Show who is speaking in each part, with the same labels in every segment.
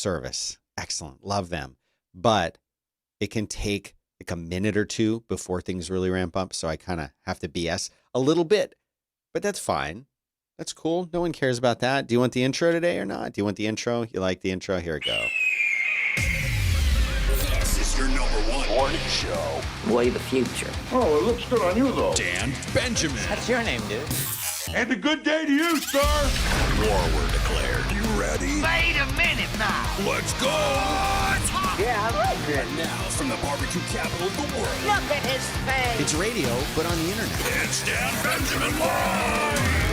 Speaker 1: service. Excellent. Love them. But it can take like a minute or two before things really ramp up. So I kind of have to BS a little bit, but that's fine. That's cool. No one cares about that. Do you want the intro today or not? Do you want the intro? You like the intro? Here we go.
Speaker 2: This is your #1 morning show.
Speaker 3: Way the future.
Speaker 4: Oh, it looks good on you, though.
Speaker 2: Dan Benjamin.
Speaker 3: That's your name, dude.
Speaker 4: And a good day to you, sir.
Speaker 2: War were declared. You ready?
Speaker 5: Wait a minute now.
Speaker 2: Let's go!
Speaker 5: Yeah, I like it.
Speaker 2: Now, from the barbecue capital of the world,
Speaker 5: Look at his face.
Speaker 1: It's radio, but on the internet.
Speaker 2: it's Dan Benjamin Live!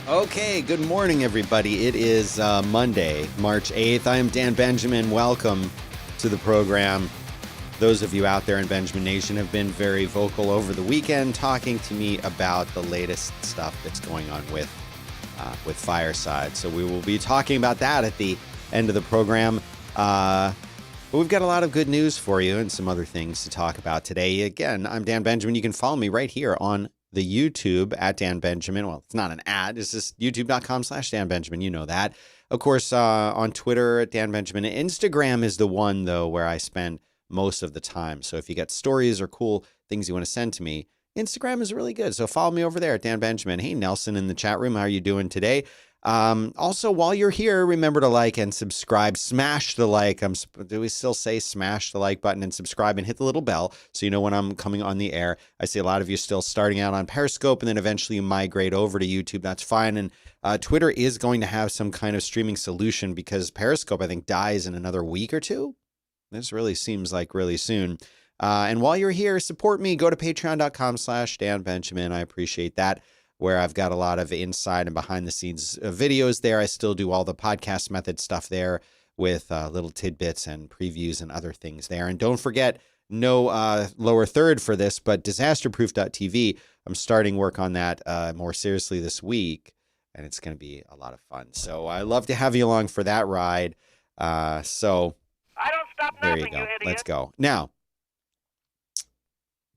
Speaker 1: Okay, good morning, everybody. It is Monday, March 8th. I am Dan Benjamin. Welcome to the program. Those of you out there in Benjamin Nation have been very vocal over the weekend talking to me about the latest stuff that's going on with Fireside. So we will be talking about that at the end of the program. But we've got a lot of good news for you and some other things to talk about today. Again, I'm Dan Benjamin. You can follow me right here on the YouTube at Dan Benjamin. Well, it's not an ad. It's just youtube.com/Dan Benjamin. You know that. Of course, on Twitter at Dan Benjamin. Instagram is the one, though, where I spend most of the time. So if you got stories or cool things you want to send to me, Instagram is really good. So follow me over there at Dan Benjamin. Hey, Nelson in the chat room. How are you doing today? Also, while you're here, remember to like and subscribe. Smash the like. Do we still say smash the like button and subscribe and hit the little bell so you know when I'm coming on the air? I see a lot of you still starting out on Periscope and then eventually you migrate over to YouTube. That's fine. And Twitter is going to have some kind of streaming solution because Periscope, I think, dies in another week or two. This really seems like really soon. And while you're here, support me. Go to patreon.com/Dan Benjamin. I appreciate that, where I've got a lot of inside and behind the scenes videos there. I still do all the podcast method stuff there with little tidbits and previews and other things there. And don't forget, no lower third for this, but disasterproof.tv. I'm starting work on that more seriously this week, and it's going to be a lot of fun. So I love to have you along for that ride. So
Speaker 5: I don't stop
Speaker 1: there
Speaker 5: nothing,
Speaker 1: you go.
Speaker 5: you idiot.
Speaker 1: Let's go. Now,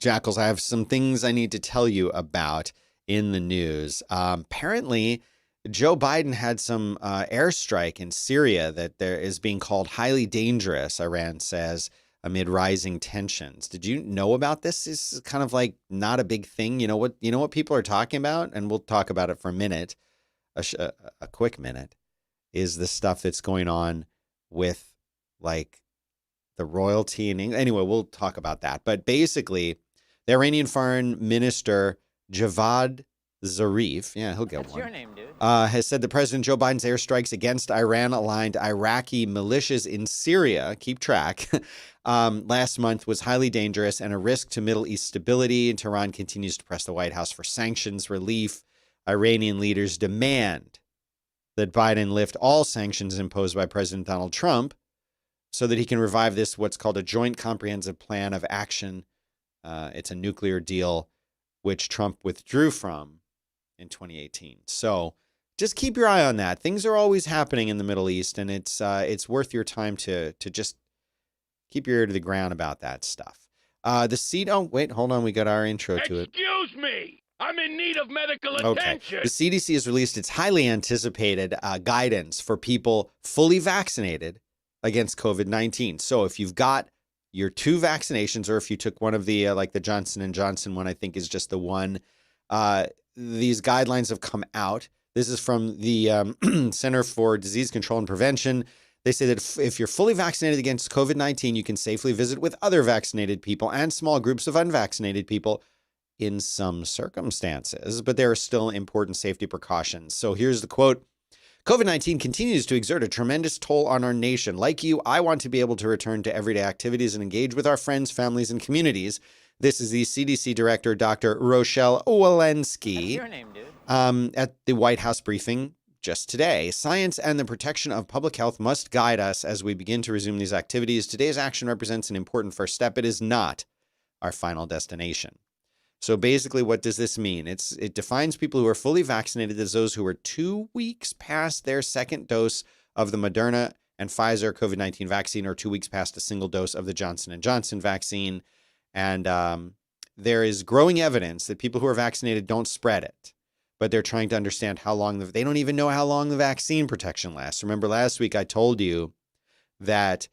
Speaker 1: Jackals, I have some things I need to tell you about in the news. Apparently, Joe Biden had some airstrike in Syria that there is being called highly dangerous, Iran says, amid rising tensions. Did you know about this? This is kind of like not a big thing. You know what people are talking about? And we'll talk about it for a minute, a quick minute, is the stuff that's going on with like the royalty and anyway, we'll talk about that. But basically, the Iranian foreign minister Javad Zarif, yeah, he'll get
Speaker 3: That's
Speaker 1: one.
Speaker 3: your name, dude.
Speaker 1: Has said that President Joe Biden's airstrikes against Iran-aligned Iraqi militias in Syria, keep track, last month was highly dangerous and a risk to Middle East stability. And Tehran continues to press the White House for sanctions relief. Iranian leaders demand that Biden lift all sanctions imposed by President Donald Trump so that he can revive this, what's called a joint comprehensive plan of action. It's a nuclear deal, which Trump withdrew from in 2018. So just keep your eye on that. Things are always happening in the Middle East, and it's worth your time to just keep your ear to the ground about that stuff. Oh, wait, hold on. We got our intro to it.
Speaker 4: Excuse me. I'm in need of medical
Speaker 1: Okay.
Speaker 4: attention.
Speaker 1: The CDC has released its highly anticipated guidance for people fully vaccinated against COVID-19. So if you've got your 2 vaccinations, or if you took one of the like the Johnson & Johnson one, I think is just the one, these guidelines have come out. This is from the Center for Disease Control and Prevention. They say that if you're fully vaccinated against COVID-19, you can safely visit with other vaccinated people and small groups of unvaccinated people in some circumstances, but there are still important safety precautions. So here's the quote. COVID-19 continues to exert a tremendous toll on our nation. Like you, I want to be able to return to everyday activities and engage with our friends, families, and communities. This is the CDC Director, Dr. Rochelle Walensky.
Speaker 3: That's your name, dude.
Speaker 1: At the White House briefing just today. Science and the protection of public health must guide us as we begin to resume these activities. Today's action represents an important first step. It is not our final destination. So basically, what does this mean? It defines people who are fully vaccinated as those who are 2 weeks past their second dose of the Moderna and Pfizer COVID-19 vaccine, or 2 weeks past a single dose of the Johnson & Johnson vaccine. And there is growing evidence that people who are vaccinated don't spread it. but they're trying to understand how long they don't even know how long the vaccine protection lasts. Remember last week I told you that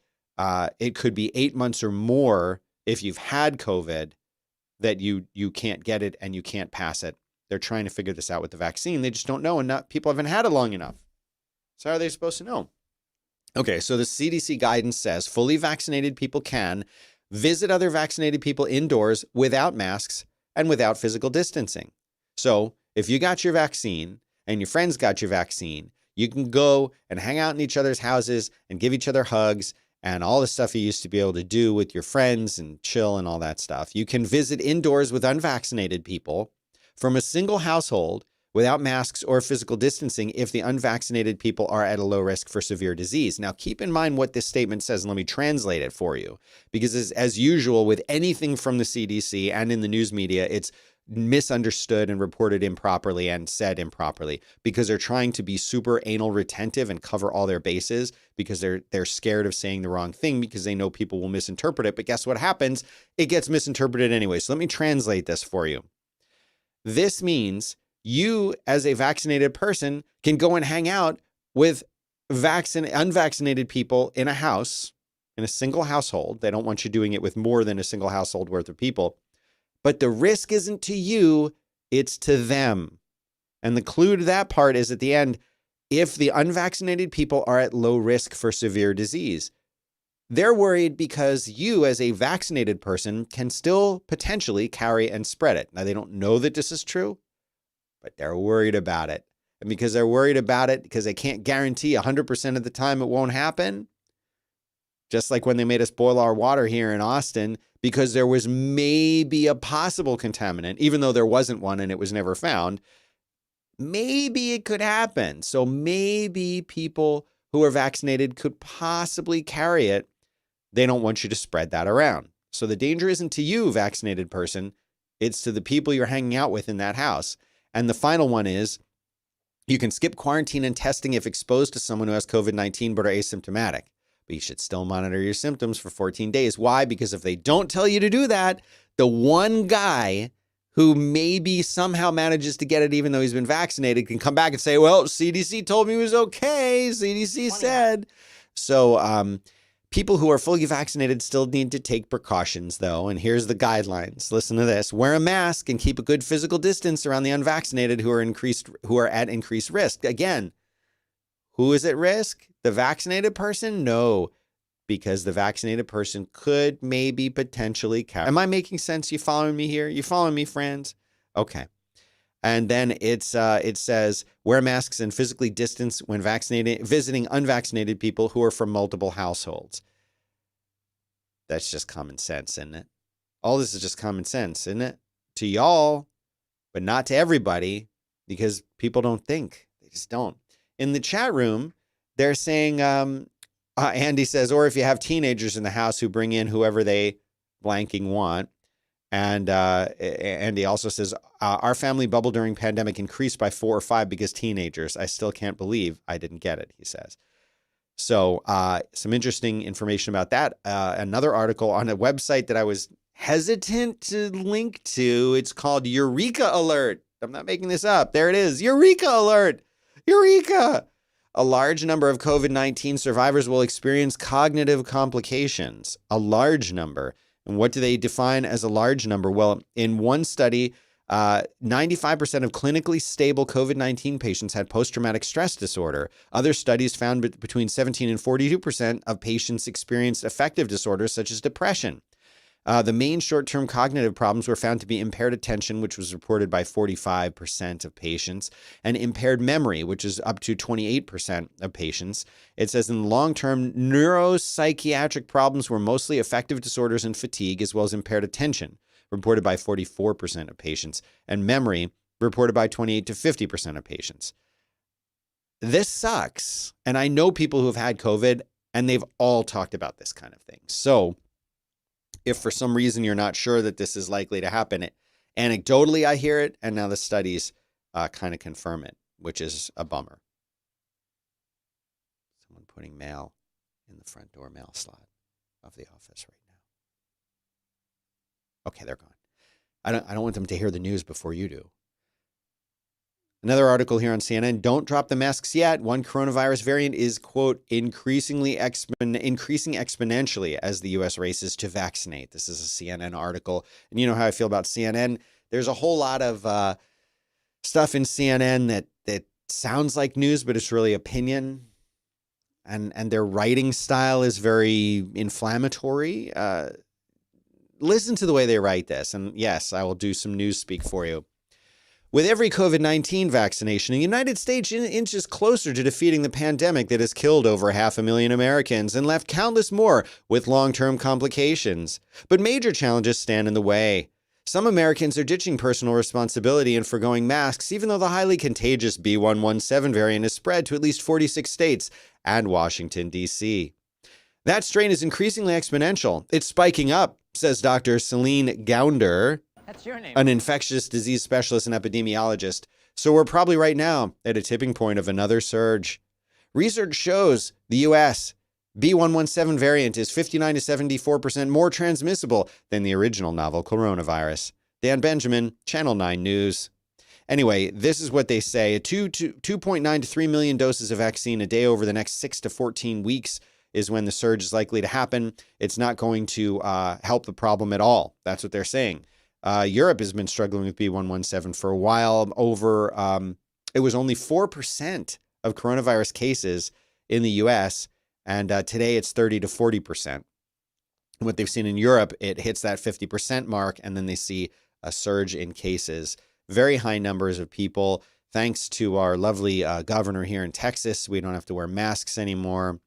Speaker 1: it could be 8 months or more if you've had COVID that you can't get it and you can't pass it. They're trying to figure this out with the vaccine. They just don't know, and people haven't had it long enough. So how are they supposed to know? Okay, so the CDC guidance says fully vaccinated people can visit other vaccinated people indoors without masks and without physical distancing. So if you got your vaccine and your friends got your vaccine, you can go and hang out in each other's houses and give each other hugs and all the stuff you used to be able to do with your friends and chill and all that stuff. You can visit indoors with unvaccinated people from a single household without masks or physical distancing if the unvaccinated people are at a low risk for severe disease. Now, keep in mind what this statement says, and let me translate it for you. Because as usual with anything from the CDC and in the news media, it's misunderstood and reported improperly and said improperly because they're trying to be super anal retentive and cover all their bases because they're scared of saying the wrong thing because they know people will misinterpret it. But guess what happens? It gets misinterpreted anyway. So let me translate this for you. This means you, as a vaccinated person, can go and hang out with unvaccinated people in a house, in a single household. They don't want you doing it with more than a single household worth of people. But the risk isn't to you, it's to them. And the clue to that part is at the end, if the unvaccinated people are at low risk for severe disease. They're worried because you, as a vaccinated person, can still potentially carry and spread it. Now, they don't know that this is true, but they're worried about it. And because they're worried about it, because they can't guarantee 100% of the time it won't happen, just like when they made us boil our water here in Austin, because there was maybe a possible contaminant, even though there wasn't one and it was never found, maybe it could happen. So maybe people who are vaccinated could possibly carry it. They don't want you to spread that around. So the danger isn't to you, vaccinated person. It's to the people you're hanging out with in that house. And the final one is you can skip quarantine and testing if exposed to someone who has COVID-19 but are asymptomatic. But you should still monitor your symptoms for 14 days. Why? Because if they don't tell you to do that, the one guy who maybe somehow manages to get it even though he's been vaccinated can come back and say, well, CDC told me it was okay. CDC said. So people who are fully vaccinated still need to take precautions, though. And here's the guidelines. Listen to this. Wear a mask and keep a good physical distance around the unvaccinated who are at increased risk. Again, who is at risk? The vaccinated person? No, because the vaccinated person could maybe potentially carry. Am I making sense? You following me here? You following me, friends? Okay. And then it says wear masks and physically distance when visiting unvaccinated people who are from multiple households. That's just common sense, isn't it? All this is just common sense, isn't it? To y'all, but not to everybody, because people don't think. They just don't. In the chat room, they're saying, Andy says, or if you have teenagers in the house who bring in whoever they blanking want. And Andy also says, our family bubble during pandemic increased by 4 or 5 because teenagers. I still can't believe I didn't get it, he says. So some interesting information about that. Another article on a website that I was hesitant to link to. It's called Eureka Alert. I'm not making this up. There it is. Eureka Alert. Eureka. A large number of COVID-19 survivors will experience cognitive complications. A large number. And what do they define as a large number? Well, in one study, 95% of clinically stable COVID-19 patients had post-traumatic stress disorder. Other studies found between 17 and 42% of patients experienced affective disorders such as depression. The main short-term cognitive problems were found to be impaired attention, which was reported by 45% of patients, and impaired memory, which is up to 28% of patients. It says in the long term, neuropsychiatric problems were mostly affective disorders and fatigue, as well as impaired attention, reported by 44% of patients, and memory, reported by 28 to 50% of patients. This sucks. And I know people who have had COVID, and they've all talked about this kind of thing. So if for some reason you're not sure that this is likely to happen, anecdotally I hear it, and now the studies kind of confirm it, which is a bummer. Someone putting mail in the front door mail slot of the office right now. Okay, they're gone. I don't want them to hear the news before you do. Another article here on CNN, don't drop the masks yet. One coronavirus variant is, quote, increasing exponentially as the U.S. races to vaccinate. This is a CNN article. And you know how I feel about CNN. There's a whole lot of stuff in CNN that sounds like news, but it's really opinion. And their writing style is very inflammatory. Listen to the way they write this. And yes, I will do some news speak for you. With every COVID-19 vaccination, the United States inches closer to defeating the pandemic that has killed over 500,000 Americans and left countless more with long-term complications. But major challenges stand in the way. Some Americans are ditching personal responsibility and forgoing masks, even though the highly contagious B.1.1.7 variant has spread to at least 46 states and Washington, D.C. That strain is increasingly exponential. It's spiking up, says Dr. Celine Gounder,
Speaker 3: That's your name.
Speaker 1: an infectious disease specialist and epidemiologist. So we're probably right now at a tipping point of another surge. Research shows the U.S. B.1.1.7 variant is 59 to 74% more transmissible than the original novel coronavirus. Dan Benjamin, Channel 9 News. Anyway, this is what they say. 2.9 to 3 million doses of vaccine a day over the next 6 to 14 weeks is when the surge is likely to happen. It's not going to help the problem at all. That's what they're saying. Europe has been struggling with B.1.1.7 for a while. It was only 4% of coronavirus cases in the U.S., and today it's 30 to 40%. What they've seen in Europe, it hits that 50% mark, and then they see a surge in cases. Very high numbers of people. Thanks to our lovely governor here in Texas, we don't have to wear masks anymore,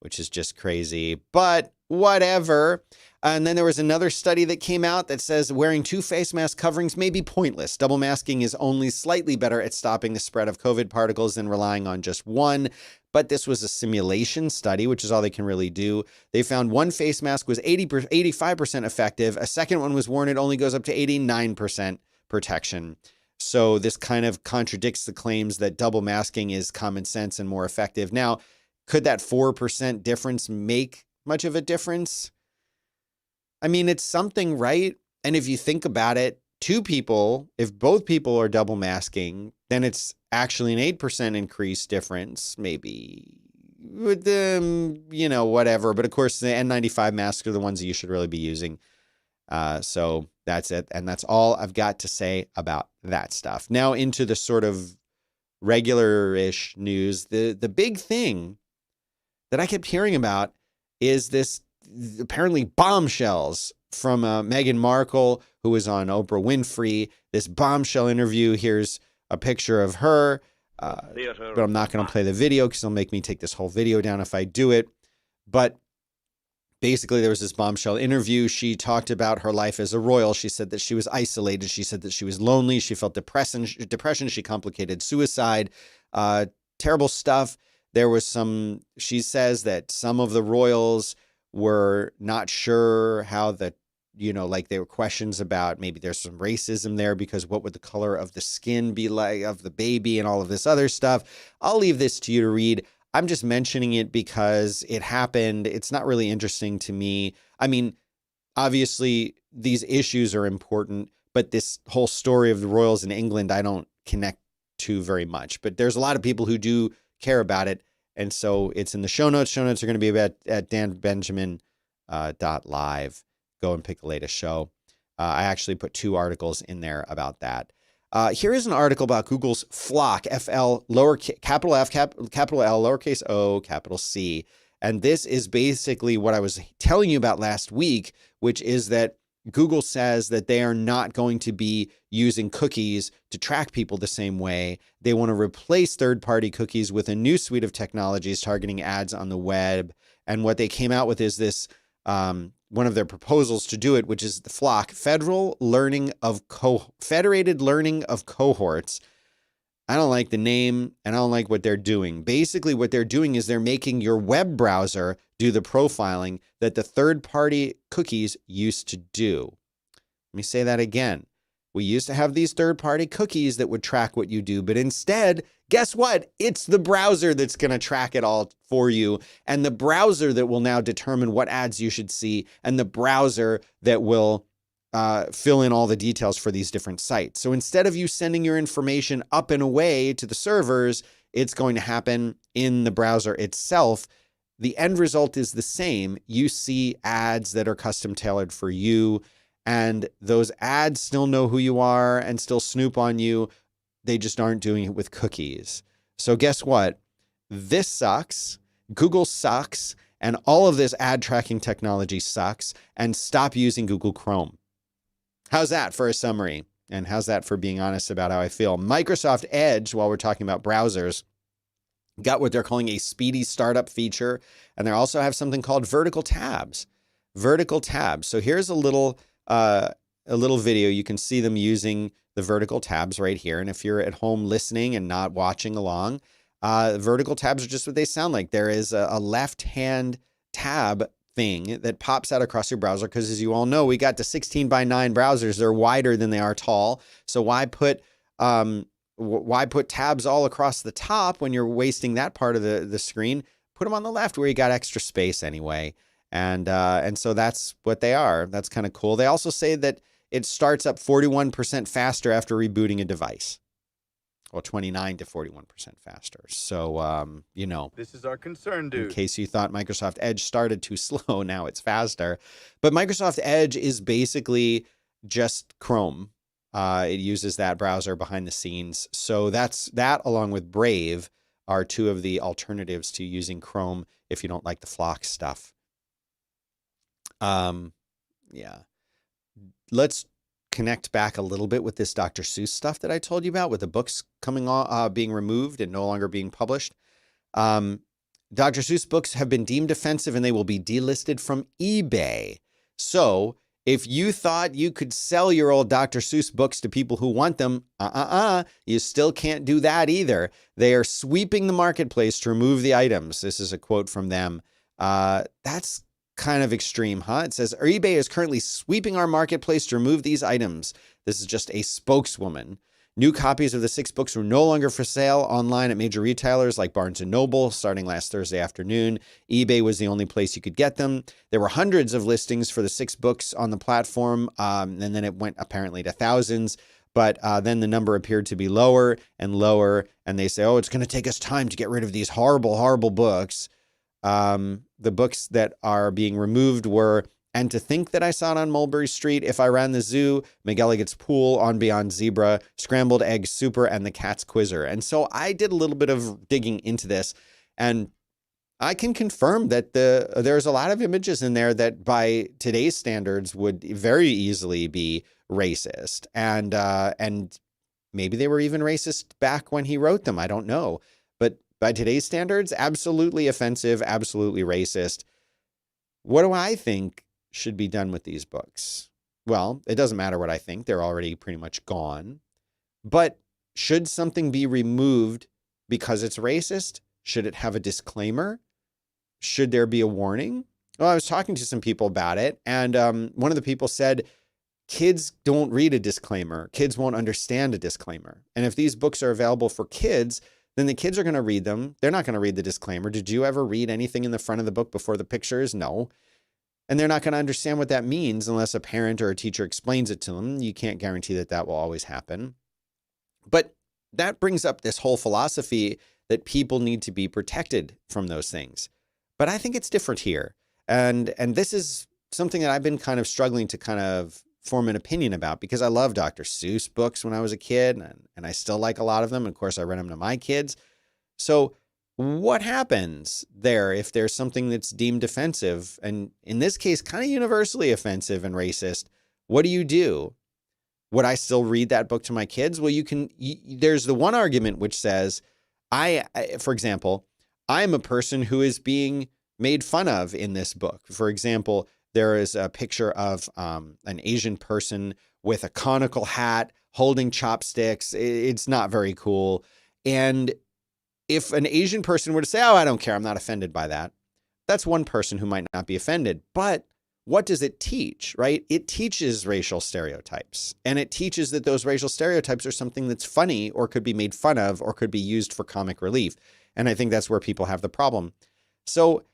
Speaker 1: which is just crazy. But whatever. And then there was another study that came out that says wearing 2 face mask coverings may be pointless. Double masking is only slightly better at stopping the spread of COVID particles than relying on just one. But this was a simulation study, which is all they can really do. They found one face mask was 85% effective. A second one was worn, it only goes up to 89% protection. So this kind of contradicts the claims that double masking is common sense and more effective. Now, could that 4% difference make much of a difference? I mean, it's something, right? And if you think about it, 2 people, if both people are double masking, then it's actually an 8% increase difference, maybe with them, whatever. But of course, the N95 masks are the ones that you should really be using. So that's it. And that's all I've got to say about that stuff. Now into the sort of regular-ish news. The big thing that I kept hearing about is this apparently bombshells from Meghan Markle, who was on Oprah Winfrey. This bombshell interview. Here's a picture of her, but I'm not going to play the video because it'll make me take this whole video down if I do it. But basically, there was this bombshell interview. She talked about her life as a royal. She said that she was isolated. She said that she was lonely. She felt depression. She complicated suicide. Terrible stuff. There was she says that some of the royals were not sure how there were questions about maybe there's some racism there because what would the color of the skin be like of the baby and all of this other stuff. I'll leave this to you to read. I'm just mentioning it because it happened. It's not really interesting to me. I mean, obviously these issues are important, but this whole story of the royals in England, I don't connect to very much, but there's a lot of people who do care about it. And so it's in the show notes. Show notes are going to be at danbenjamin.live. Go and pick the latest show. I actually put 2 articles in there about that. Here is an article about Google's FLoC, F-L, capital F, capital L, lowercase o, capital C. And this is basically what I was telling you about last week, which is that Google says that they are not going to be using cookies to track people the same way. They want to replace third-party cookies with a new suite of technologies targeting ads on the web. And what they came out with is this, one of their proposals to do it, which is the FLoC, Federated Learning of Cohorts. I don't like the name, and I don't like what they're doing. Basically, what they're doing is they're making your web browser do the profiling that the third-party cookies used to do. Let me say that again. We used to have these third-party cookies that would track what you do, but instead, guess what? It's the browser that's going to track it all for you, and the browser that will now determine what ads you should see, and the browser that will fill in all the details for these different sites. So instead of you sending your information up and away to the servers, it's going to happen in the browser itself. The end result is the same. You see ads that are custom tailored for you, and those ads still know who you are and still snoop on you. They just aren't doing it with cookies. So guess what? This sucks. Google sucks. And all of this ad tracking technology sucks. And stop using Google Chrome. How's that for a summary? And how's that for being honest about how I feel? Microsoft Edge, while we're talking about browsers, got what they're calling a speedy startup feature. And they also have something called vertical tabs. Vertical tabs. So here's a little video. You can see them using the vertical tabs right here. And if you're at home listening and not watching along, vertical tabs are just what they sound like. There is a left-hand tab thing that pops out across your browser because, as you all know, we got to 16:9 browsers. They're wider than they are tall. So why put tabs all across the top when you're wasting that part of the screen? Put them on the left where you got extra space anyway. And so that's what they are. That's kind of cool. They also say that it starts up 41% faster after rebooting a device. Well, 29 to 41% faster. So,
Speaker 6: This is our concern, dude.
Speaker 1: In case you thought Microsoft Edge started too slow, now it's faster. But Microsoft Edge is basically just Chrome. It uses that browser behind the scenes. So that along with Brave are two of the alternatives to using Chrome if you don't like the Flock stuff. Yeah. Let's connect back a little bit with this Dr. Seuss stuff that I told you about, with the books coming on, being removed and no longer being published. Dr. Seuss books have been deemed offensive and they will be delisted from eBay. So if you thought you could sell your old Dr. Seuss books to people who want them, you still can't do that either. They are sweeping the marketplace to remove the items. This is a quote from them. That's kind of extreme, huh? It says, eBay is currently sweeping our marketplace to remove these items. This is just a spokeswoman. New copies of the 6 books were no longer for sale online at major retailers like Barnes & Noble starting last Thursday afternoon. eBay was the only place you could get them. There were hundreds of listings for the 6 books on the platform, and then it went apparently to thousands. But then the number appeared to be lower and lower, and they say, oh, it's going to take us time to get rid of these horrible, horrible books. The books that are being removed were And to Think That I Saw It on Mulberry Street, If I Ran the Zoo, McElligot's Pool, On Beyond Zebra, Scrambled Egg Super, and The Cat's Quizzer. And so I did a little bit of digging into this, and I can confirm that there's a lot of images in there that by today's standards would very easily be racist. And maybe they were even racist back when he wrote them. I don't know. But by today's standards, absolutely offensive, absolutely racist. What do I think should be done with these books? Well, it doesn't matter what I think. They're already pretty much gone. But should something be removed because it's racist? Should it have a disclaimer? Should there be a warning? Well, I was talking to some people about it, and one of the people said, kids don't read a disclaimer. Kids won't understand a disclaimer. And if these books are available for kids, then the kids are going to read them. They're not going to read the disclaimer. Did you ever read anything in the front of the book before the pictures? No. And they're not going to understand what that means unless a parent or a teacher explains it to them. You can't guarantee that that will always happen. But that brings up this whole philosophy that people need to be protected from those things. But I think it's different here. And this is something that I've been kind of struggling to kind of form an opinion about, because I love Dr. Seuss books when I was a kid, and I still like a lot of them. Of course, I read them to my kids. So what happens there if there's something that's deemed offensive, and in this case, kind of universally offensive and racist? What do you do? Would I still read that book to my kids? Well, there's the one argument which says, for example, I'm a person who is being made fun of in this book. For example, there is a picture of an Asian person with a conical hat holding chopsticks. It's not very cool. And if an Asian person were to say, oh, I don't care, I'm not offended by that, that's one person who might not be offended. But what does it teach, right? It teaches racial stereotypes. And it teaches that those racial stereotypes are something that's funny or could be made fun of or could be used for comic relief. And I think that's where people have the problem. So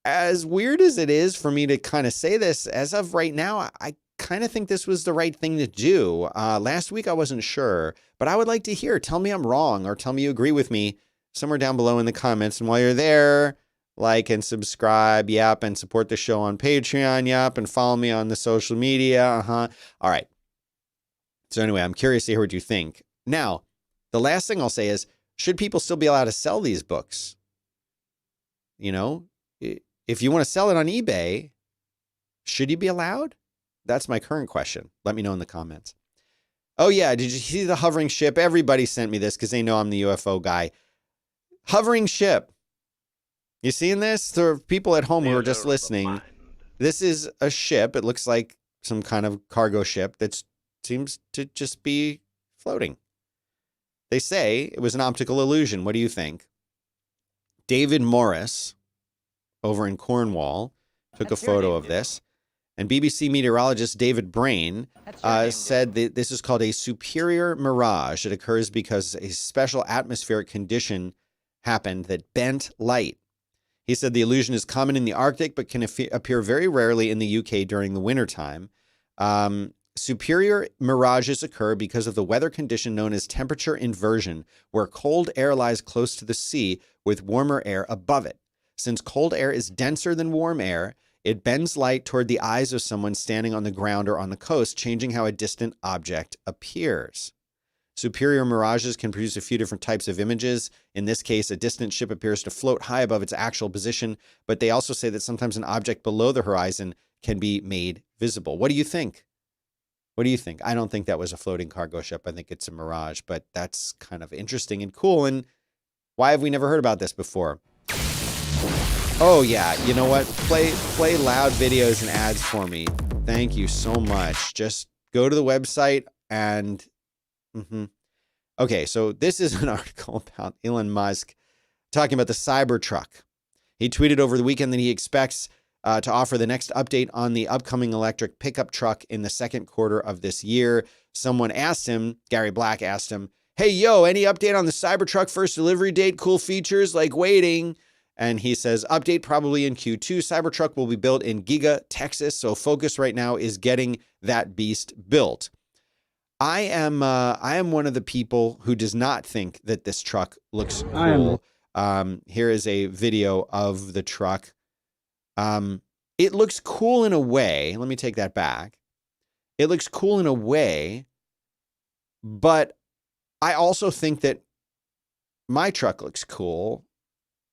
Speaker 1: as weird as it is for me to kind of say this, as of right now, I kind of think this was the right thing to do. Last week I wasn't sure, but I would like to hear. Tell me I'm wrong, or tell me you agree with me somewhere down below in the comments. And while you're there, like and subscribe, yep, and support the show on Patreon, yep, and follow me on the social media, All right. So anyway, I'm curious to hear what you think. Now, the last thing I'll say is, should people still be allowed to sell these books? You know, if you want to sell it on eBay, should you be allowed? That's my current question. Let me know in the comments. Oh yeah, did you see the hovering ship? Everybody sent me this because they know I'm the UFO guy. Hovering ship. You seeing this? There are people at home who are just listening. This is a ship. It looks like some kind of cargo ship that seems to just be floating. They say it was an optical illusion. What do you think? David Morris, over in Cornwall, took a photo of this. And BBC meteorologist David Brain said that this is called a superior mirage. It occurs because a special atmospheric condition happened that bent light. He said the illusion is common in the Arctic, but can appear very rarely in the UK during the wintertime. Superior mirages occur because of the weather condition known as temperature inversion, where cold air lies close to the sea with warmer air above it. Since cold air is denser than warm air, it bends light toward the eyes of someone standing on the ground or on the coast, changing how a distant object appears. Superior mirages can produce a few different types of images. In this case, a distant ship appears to float high above its actual position, but they also say that sometimes an object below the horizon can be made visible. What do you think? What do you think? I don't think that was a floating cargo ship. I think it's a mirage, but that's kind of interesting and cool. And why have we never heard about this before? Oh yeah, you know what? Play loud videos and ads for me. Thank you so much. Just go to the website and... Okay, so this is an article about Elon Musk talking about the Cybertruck. He tweeted over the weekend that he expects to offer the next update on the upcoming electric pickup truck in the second quarter of this year. Someone asked him, Gary Black asked him, hey, yo, any update on the Cybertruck first delivery date? Cool features like waiting. And he says, update probably in Q2. Cybertruck will be built in Giga, Texas. So focus right now is getting that beast built. I am one of the people who does not think that this truck looks cool. Here is a video of the truck. It looks cool in a way. Let me take that back. It looks cool in a way, but I also think that my truck looks cool,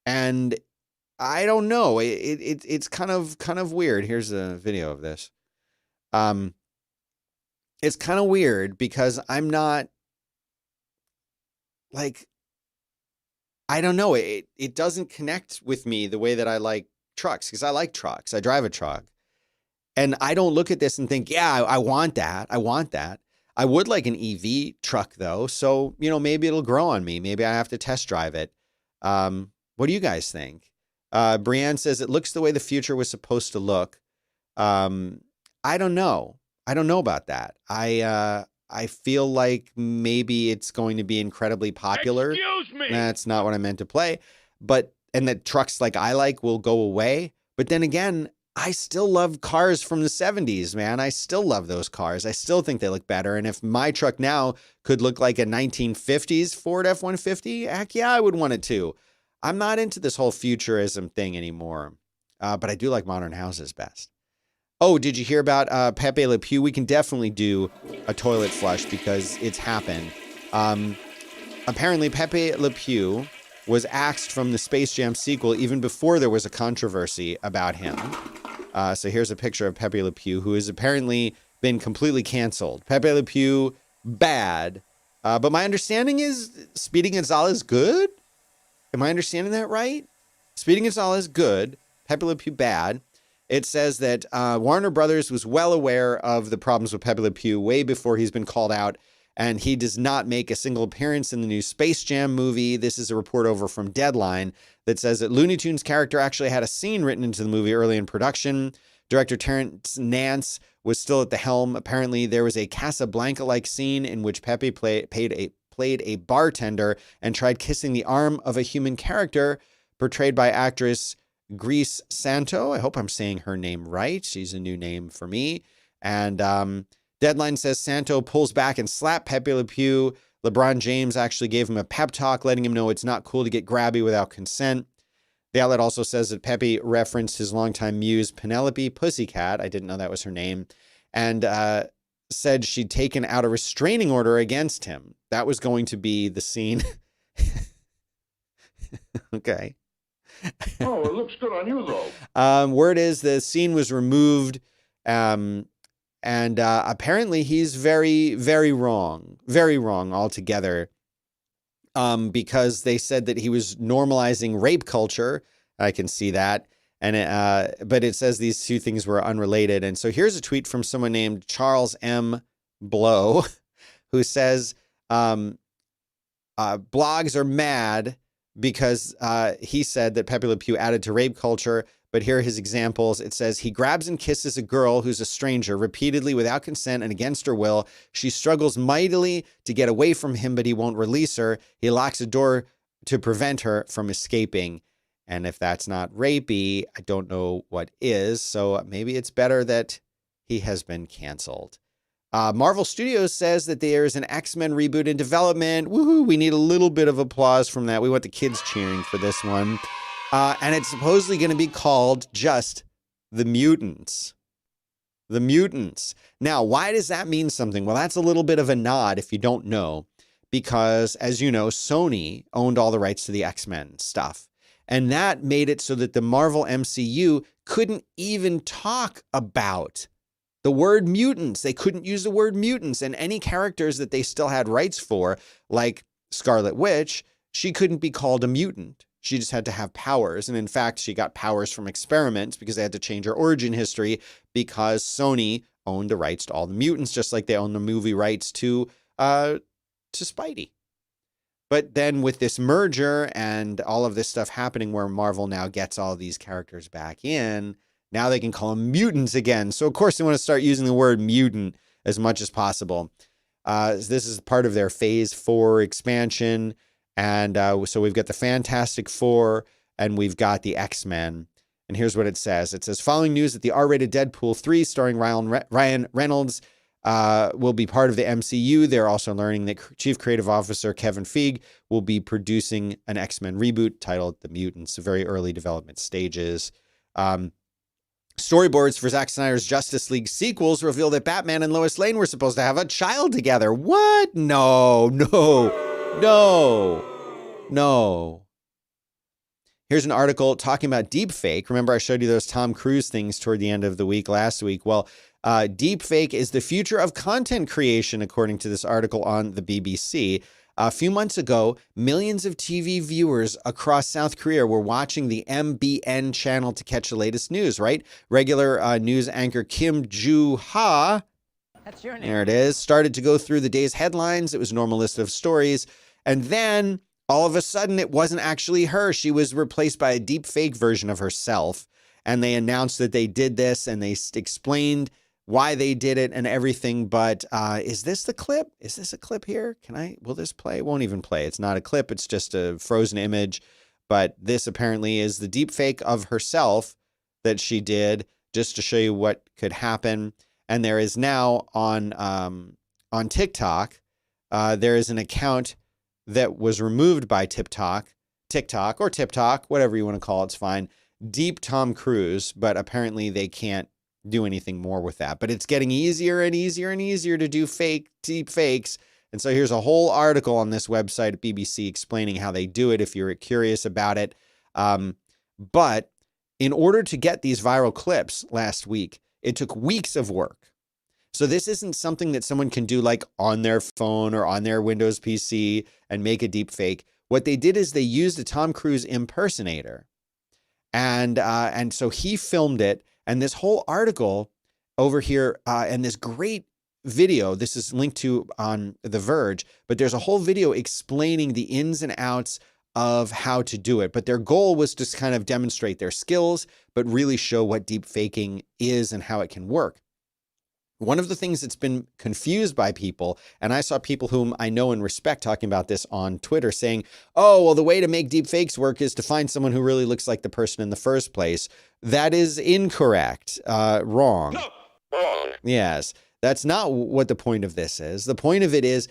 Speaker 1: and I don't know. It's kind of weird. Here's a video of this. It's kind of weird because I'm not like, I don't know. It doesn't connect with me the way that I like trucks, because I like trucks. I drive a truck, and I don't look at this and think, yeah, I want that. I want that. I would like an EV truck though. So, you know, maybe it'll grow on me. Maybe I have to test drive it. What do you guys think? Brienne says it looks the way the future was supposed to look. I don't know. I don't know about that. I feel like maybe it's going to be incredibly popular.
Speaker 4: Excuse me.
Speaker 1: That's not what I meant to play. And that trucks like I like will go away. But then again, I still love cars from the 70s, man. I still love those cars. I still think they look better. And if my truck now could look like a 1950s Ford F-150, heck yeah, I would want it to. I'm not into this whole futurism thing anymore. But I do like modern houses best. Oh, did you hear about Pepe Le Pew? We can definitely do a toilet flush because it's happened. Apparently, Pepe Le Pew was axed from the Space Jam sequel even before there was a controversy about him. So here's a picture of Pepe Le Pew, who has apparently been completely canceled. Pepe Le Pew, bad. But my understanding is Speedy Gonzalez good? Am I understanding that right? Speedy Gonzalez good. Pepe Le Pew bad. It says that Warner Brothers was well aware of the problems with Pepe Le Pew way before he's been called out, and he does not make a single appearance in the new Space Jam movie. This is a report over from Deadline that says that Looney Tunes character actually had a scene written into the movie early in production. Director Terrence Nance was still at the helm. Apparently, there was a Casablanca-like scene in which Pepe played a bartender and tried kissing the arm of a human character portrayed by actress Grease Santo. I hope I'm saying her name right. She's a new name for me. And Deadline says Santo pulls back and slapped Pepe Le Pew. LeBron James actually gave him a pep talk, letting him know it's not cool to get grabby without consent. The outlet also says that Pepe referenced his longtime muse, Penelope Pussycat. I didn't know that was her name. And said she'd taken out a restraining order against him. That was going to be the scene. Okay.
Speaker 4: Oh, it looks good on you, though.
Speaker 1: Word is the scene was removed. And apparently he's very, very wrong altogether. Because they said that he was normalizing rape culture. I can see that. And but it says these two things were unrelated. And so here's a tweet from someone named Charles M. Blow, who says blogs are mad because he said that Pepe Le Pew added to rape culture. But here are his examples. It says he grabs and kisses a girl who's a stranger repeatedly without consent and against her will. She struggles mightily to get away from him, but he won't release her. He locks a door to prevent her from escaping. And if that's not rapey, I don't know what is. So maybe it's better that he has been canceled. Marvel Studios says that there is an X-Men reboot in development. Woohoo! We need a little bit of applause from that. We want the kids cheering for this one. And it's supposedly going to be called just The Mutants. The Mutants. Now, why does that mean something? Well, that's a little bit of a nod if you don't know, because as you know, Sony owned all the rights to the X-Men stuff. And that made it so that the Marvel MCU couldn't even talk about the word mutants. They couldn't use the word mutants. And any characters that they still had rights for, like Scarlet Witch, she couldn't be called a mutant. She just had to have powers. And in fact, she got powers from experiments because they had to change her origin history because Sony owned the rights to all the mutants, just like they own the movie rights to Spidey. But then with this merger and all of this stuff happening where Marvel now gets all these characters back in, now they can call them mutants again. So, of course, they want to start using the word mutant as much as possible. This is part of their Phase 4 expansion. And so we've got the Fantastic Four and we've got the X-Men. And here's what it says. It says, following news that the R-rated Deadpool 3 starring Ryan Reynolds will be part of the MCU. They're also learning that Chief Creative Officer Kevin Feige will be producing an X-Men reboot titled The Mutants, very early development stages. Storyboards for Zack Snyder's Justice League sequels reveal that Batman and Lois Lane were supposed to have a child together. What? No. Here's an article talking about deepfake. Remember, I showed you those Tom Cruise things toward the end of the week last week. Well, deepfake is the future of content creation, according to this article on the BBC. A few months ago, millions of TV viewers across South Korea were watching the MBN channel to catch the latest news, right? Regular news anchor Kim Joo-ha,
Speaker 3: That's your name.
Speaker 1: there it is, started to go through the day's headlines. It was a normal list of stories. And then all of a sudden, it wasn't actually her. She was replaced by a deep fake version of herself. And they announced that they did this and they explained why they did it and everything. But is this the clip? Is this a clip here? Will this play? It won't even play. It's not a clip. It's just a frozen image. But this apparently is the deep fake of herself that she did just to show you what could happen. And there is now on TikTok, there is an account that was removed by TikTok, whatever you want to call it, it's fine. Deep Tom Cruise, but apparently they can't do anything more with that. But it's getting easier and easier and easier to do deep fakes. And so here's a whole article on this website at BBC explaining how they do it if you're curious about it. But in order to get these viral clips last week, it took weeks of work. So this isn't something that someone can do like on their phone or on their Windows PC and make a deep fake. What they did is they used a Tom Cruise impersonator. And so he filmed it. And this whole article over here and this great video, this is linked to on The Verge, but there's a whole video explaining the ins and outs of how to do it. But their goal was to kind of demonstrate their skills, but really show what deep faking is and how it can work. One of the things that's been confused by people, and I saw people whom I know and respect talking about this on Twitter saying, oh, well, the way to make deep fakes work is to find someone who really looks like the person in the first place. That is incorrect, wrong.
Speaker 4: Wrong.
Speaker 1: Yes, that's not what the point of this is. The point of it is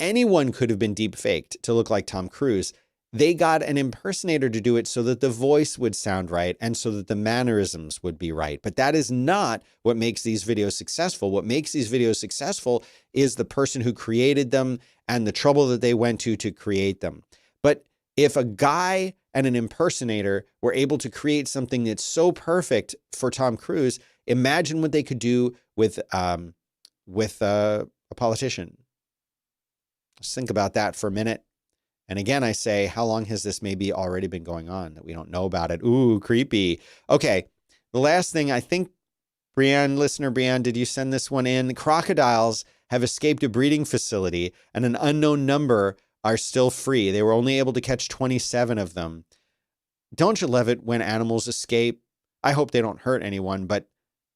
Speaker 1: anyone could have been deep faked to look like Tom Cruise. They got an impersonator to do it so that the voice would sound right and so that the mannerisms would be right. But that is not what makes these videos successful. What makes these videos successful is the person who created them and the trouble that they went to create them. But if a guy and an impersonator were able to create something that's so perfect for Tom Cruise, imagine what they could do with a politician. Just think about that for a minute. And again, I say, how long has this maybe already been going on that we don't know about it? Ooh, creepy. Okay, the last thing, I think, listener Brianne, did you send this one in? Crocodiles have escaped a breeding facility and an unknown number are still free. They were only able to catch 27 of them. Don't you love it when animals escape? I hope they don't hurt anyone, but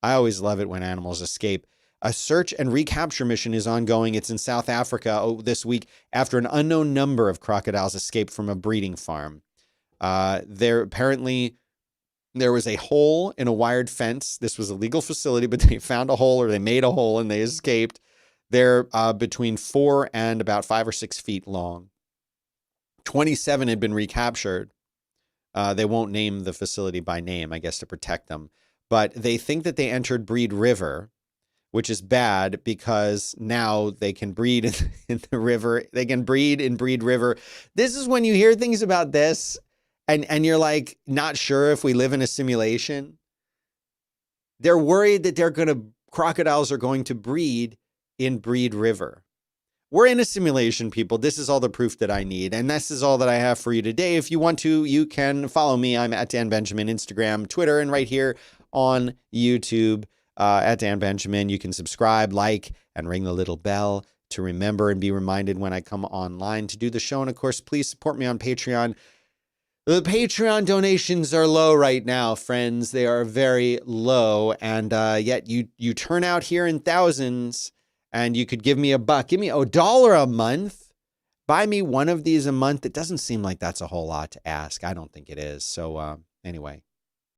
Speaker 1: I always love it when animals escape. A search and recapture mission is ongoing. It's in South Africa this week after an unknown number of crocodiles escaped from a breeding farm. There was a hole in a wired fence. This was a legal facility, but they found a hole, or they made a hole, and they escaped. They're between 4 and about 5 or 6 feet long. 27 had been recaptured. They won't name the facility by name, I guess, to protect them. But they think that they entered Breed River, which is bad because now they can breed in the river. They can breed in Breed River. This is when you hear things about this and you're like, not sure if we live in a simulation. They're worried that crocodiles are going to breed in Breed River. We're in a simulation, people. This is all the proof that I need. And this is all that I have for you today. If you want to, you can follow me. I'm at Dan Benjamin, Instagram, Twitter, and right here on YouTube. At Dan Benjamin. You can subscribe, like, and ring the little bell to remember and be reminded when I come online to do the show. And of course, please support me on Patreon. The Patreon donations are low right now, friends. They are very low. And yet you turn out here in thousands, and you could give me $1. Give me $1 a month. Buy me one of these a month. It doesn't seem like that's a whole lot to ask. I don't think it is. So anyway,